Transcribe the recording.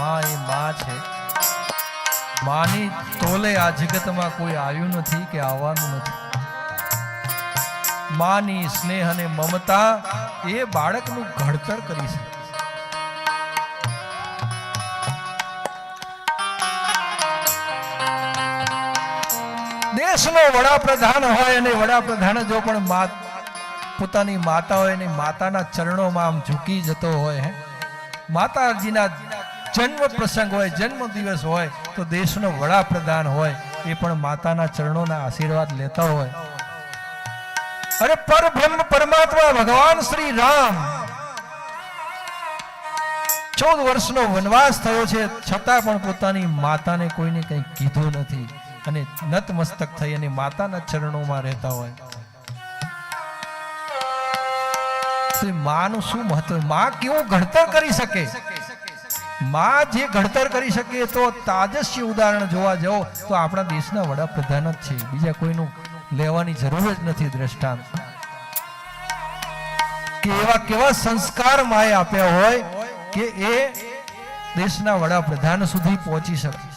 માં એ માં છે. માની તોલે આ જગતમાં કોઈ આવ્યું નથી કે આવવાનું નથી. માની સ્નેહ અને મમતા એ બાળકનું ઘડતર કરી શકે. દેશનો વડાપ્રધાન હોય અને વડાપ્રધાન જો પણ પોતાની માતા હોય અને માતાના ચરણોમાં આમ ઝૂકી જતો હોય, માતાજીના જન્મ પ્રસંગ હોય, જન્મ દિવસ હોય, તો દેશનો વડાપ્રધાન હોય એ પણ માતાના ચરણોના આશીર્વાદ લેતા હોય. અરે પરબ્રહ્મ પરમાત્મા ભગવાન શ્રી રામ 14 વર્ષનો વનવાસ થયો છે, છતાં પણ પોતાની માતાને કોઈને કંઈ કીધું નથી અને નતમસ્તક થઈ અને માતાના ચરણોમાં રહેતા હોય. માનું શું મહત્વ? માં કેવું ઘડતર કરી શકે? માં જે ઘડતર કરી શકે તો તાજસ્ય ઉદાહરણ જોવા જાઓ તો આપણા દેશના વડાપ્રધાન જ છે, બીજા કોઈનું લેવાની જરૂર જ નથી દ્રષ્ટાંત. કે એવા કેવા સંસ્કાર માએ આપ્યા હોય કે એ દેશના વડાપ્રધાન સુધી પહોંચી શકે.